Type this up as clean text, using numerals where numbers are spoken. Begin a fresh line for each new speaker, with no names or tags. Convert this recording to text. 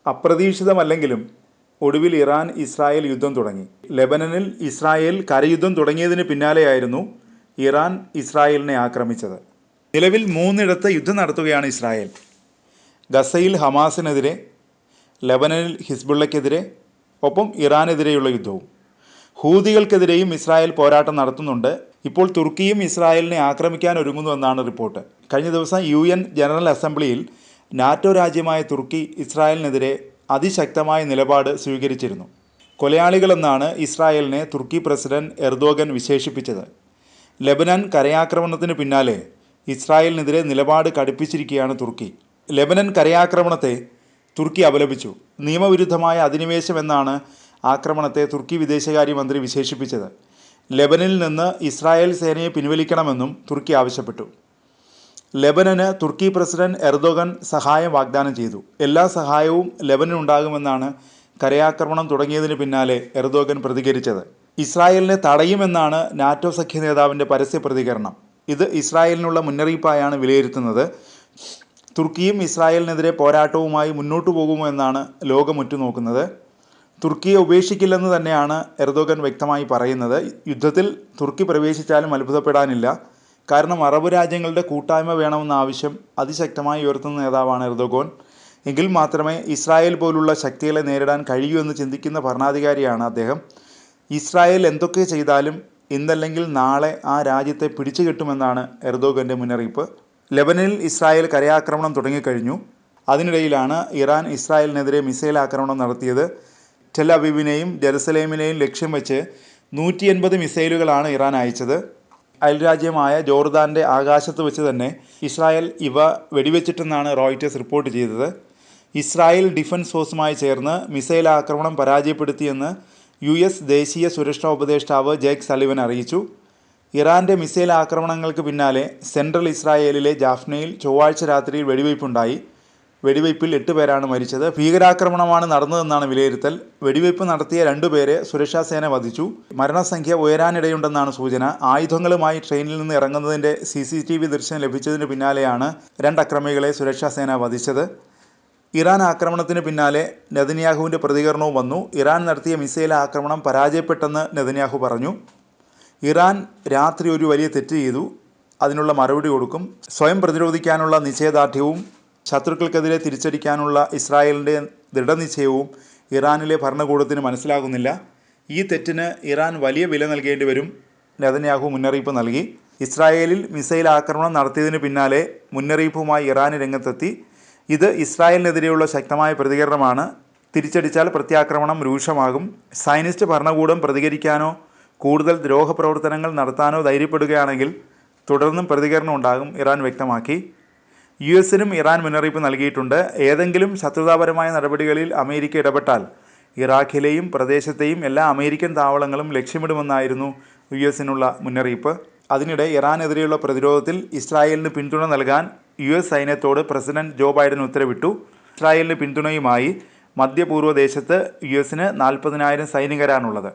അപ്രതീക്ഷിതമല്ലെങ്കിലും ഒടുവിൽ Iran Israel യുദ്ധം തുടങ്ങി. ലെബനനിൽ ഇസ്രായേൽ കരയുദ്ധം തുടങ്ങിയതിന് പിന്നാലെയായിരുന്നു ഇറാൻ ഇസ്രായേലിനെ ആക്രമിച്ചത്. നിലവിൽ 3 യുദ്ധം നടത്തുകയാണ് ഇസ്രായേൽ. ഗസയിൽ ഹമാസിനെതിരെ, ലെബനനിൽ ഹിസ്ബുള്ളയ്ക്കെതിരെ, ഒപ്പം ഇറാനെതിരെയുള്ള യുദ്ധവും. ഹൂതികൾക്കെതിരെയും ഇസ്രായേൽ പോരാട്ടം നടത്തുന്നുണ്ട്. ഇപ്പോൾ തുർക്കിയും ഇസ്രായേലിനെ ആക്രമിക്കാൻ ഒരുങ്ങുന്നുവെന്നാണ് റിപ്പോർട്ട്. കഴിഞ്ഞ ദിവസം UN ജനറൽ അസംബ്ലിയിൽ നാറ്റോ രാജ്യമായ തുർക്കി ഇസ്രായേലിനെതിരെ അതിശക്തമായ നിലപാട് സ്വീകരിച്ചിരുന്നു. കൊലയാളികളെന്നാണ് ഇസ്രായേലിനെ തുർക്കി പ്രസിഡന്റ് എർദോഗൻ വിശേഷിപ്പിച്ചത്. ലെബനൻ കരയാക്രമണത്തിന് പിന്നാലെ ഇസ്രായേലിനെതിരെ നിലപാട് കടുപ്പിച്ചിരിക്കുകയാണ് തുർക്കി. ലെബനൻ കരയാക്രമണത്തെ തുർക്കി അപലപിച്ചു. നിയമവിരുദ്ധമായ അധിനിവേശമെന്നാണ് ആക്രമണത്തെ തുർക്കി വിദേശകാര്യമന്ത്രി വിശേഷിപ്പിച്ചത്. ലെബനിൽ നിന്ന് ഇസ്രായേൽ സേനയെ പിൻവലിക്കണമെന്നും തുർക്കി ആവശ്യപ്പെട്ടു. ലെബനന് തുർക്കി പ്രസിഡന്റ് എർദോഗൻ സഹായം വാഗ്ദാനം ചെയ്തു. എല്ലാ സഹായവും ലെബനനുണ്ടാകുമെന്നാണ് കരയാക്രമണം തുടങ്ങിയതിന് പിന്നാലെ എർദോഗൻ പ്രതികരിച്ചത്. ഇസ്രായേലിനെ തടയുമെന്നാണ് നാറ്റോ സഖ്യ നേതാവിൻ്റെ പരസ്യ പ്രതികരണം. ഇത് ഇസ്രായേലിനുള്ള മുന്നറിയിപ്പായാണ് വിലയിരുത്തുന്നത്. തുർക്കിയും ഇസ്രായേലിനെതിരെ പോരാട്ടവുമായി മുന്നോട്ടു പോകുമോ എന്നാണ് ലോകം ഉറ്റുനോക്കുന്നത്. തുർക്കിയെ ഉപേക്ഷിക്കില്ലെന്ന് തന്നെയാണ് എർദോഗൻ വ്യക്തമായി പറയുന്നത്. യുദ്ധത്തിൽ തുർക്കി പ്രവേശിച്ചാലും അത്ഭുതപ്പെടാനില്ല. കാരണം അറബ് രാജ്യങ്ങളുടെ കൂട്ടായ്മ വേണമെന്ന ആവശ്യം അതിശക്തമായി ഉയർത്തുന്ന നേതാവാണ് എർദോഗൻ. എങ്കിൽ മാത്രമേ ഇസ്രായേൽ പോലുള്ള ശക്തികളെ നേരിടാൻ കഴിയൂ എന്ന് ചിന്തിക്കുന്ന ഭരണാധികാരിയാണ് അദ്ദേഹം. ഇസ്രായേൽ എന്തൊക്കെ ചെയ്താലും ഇന്നല്ലെങ്കിൽ നാളെ ആ രാജ്യത്തെ പിടിച്ചു കെട്ടുമെന്നാണ് എർദോഗൻ്റെ മുന്നറിയിപ്പ്. ലെബനനിൽ ഇസ്രായേൽ കരയാക്രമണം തുടങ്ങിക്കഴിഞ്ഞു. അതിനിടയിലാണ് ഇറാൻ ഇസ്രായേലിനെതിരെ മിസൈൽ ആക്രമണം നടത്തിയത്. ടെൽ അവീവിനെയും ജെറുസലേമിനെയും ലക്ഷ്യം വെച്ച് 180 മിസൈലുകളാണ് ഇറാൻ അയച്ചത്. അയൽരാജ്യമായ ജോർദാൻ്റെ ആകാശത്ത് വെച്ച് തന്നെ ഇസ്രായേൽ ഇവ വെടിവെച്ചിട്ടെന്നാണ് റോയിറ്റേഴ്സ് റിപ്പോർട്ട് ചെയ്തത്. ഇസ്രായേൽ ഡിഫൻസ് ഫോഴ്സുമായി ചേർന്ന് മിസൈൽ ആക്രമണം പരാജയപ്പെടുത്തിയെന്ന് US ദേശീയ സുരക്ഷാ ഉപദേഷ്ടാവ് ജേക്ക് സലിവൻ അറിയിച്ചു. ഇറാൻ്റെ മിസൈൽ ആക്രമണങ്ങൾക്ക് പിന്നാലെ സെൻട്രൽ ഇസ്രായേലിലെ ജാഫ്നയിൽ ചൊവ്വാഴ്ച രാത്രിയിൽ വെടിവയ്പുണ്ടായി. വെടിവയ്പിൽ 8 പേരാണ് മരിച്ചത്. ഭീകരാക്രമണമാണ് നടന്നതെന്നാണ് വിലയിരുത്തൽ. വെടിവയ്പ് നടത്തിയ 2 പേരെ സുരക്ഷാസേന വധിച്ചു. മരണസംഖ്യ ഉയരാനിടയുണ്ടെന്നാണ് സൂചന. ആയുധങ്ങളുമായി ട്രെയിനിൽ നിന്ന് ഇറങ്ങുന്നതിൻ്റെ CCTV ദൃശ്യം ലഭിച്ചതിന് പിന്നാലെയാണ് 2 അക്രമികളെ സുരക്ഷാസേന വധിച്ചത്. ഇറാൻ ആക്രമണത്തിന് പിന്നാലെ നെതന്യാഹുവിൻ്റെ പ്രതികരണവും വന്നു. ഇറാൻ നടത്തിയ മിസൈൽ ആക്രമണം പരാജയപ്പെട്ടെന്ന് നെതന്യാഹു പറഞ്ഞു. ഇറാൻ രാത്രി ഒരു വലിയ തെറ്റ് ചെയ്തു, അതിനുള്ള മറുപടി കൊടുക്കും. സ്വയം പ്രതിരോധിക്കാനുള്ള നിശ്ചയദാർഢ്യവും ശത്രുക്കൾക്കെതിരെ തിരിച്ചടിക്കാനുള്ള ഇസ്രായേലിൻ്റെ ദൃഢനിശ്ചയവും ഇറാനിലെ ഭരണകൂടത്തിന് മനസ്സിലാകുന്നില്ല. ഈ തെറ്റിന് ഇറാൻ വലിയ വില നൽകേണ്ടി വരും, നെതന്യാഹു മുന്നറിയിപ്പ് നൽകി. ഇസ്രായേലിൽ മിസൈൽ ആക്രമണം നടത്തിയതിന് പിന്നാലെ മുന്നറിയിപ്പുമായി ഇറാൻ രംഗത്തെത്തി. ഇത് ഇസ്രായേലിനെതിരെയുള്ള ശക്തമായ പ്രതികരണമാണ്. തിരിച്ചടിച്ചാൽ പ്രത്യാക്രമണം രൂക്ഷമാകും. സയനിസ്റ്റ് ഭരണകൂടം പ്രതികരിക്കാനോ കൂടുതൽ ദ്രോഹപ്രവർത്തനങ്ങൾ നടത്താനോ ധൈര്യപ്പെടുകയാണെങ്കിൽ തുടർന്നും പ്രതികരണം ഉണ്ടാകും, ഇറാൻ വ്യക്തമാക്കി. US-നും ഇറാൻ മുന്നറിയിപ്പ് നൽകിയിട്ടുണ്ട്. ഏതെങ്കിലും ശത്രുതാപരമായ നടപടികളിൽ അമേരിക്ക ഇടപെട്ടാൽ ഇറാഖിലെയും പ്രദേശത്തെയും എല്ലാ അമേരിക്കൻ താവളങ്ങളും ലക്ഷ്യമിടുമെന്നായിരുന്നു US-നുള്ള മുന്നറിയിപ്പ്. അതിനിടെ ഇറാനെതിരെയുള്ള പ്രതിരോധത്തിൽ ഇസ്രായേലിന് പിന്തുണ നൽകാൻ US സൈന്യത്തോട് പ്രസിഡന്റ് ജോ ബൈഡൻ ഉത്തരവിട്ടു. ഇസ്രായേലിന് പിന്തുണയുമായി മധ്യപൂർവ്വ ദേശത്ത് US-ന് 40,000 സൈനികരാണുള്ളത്.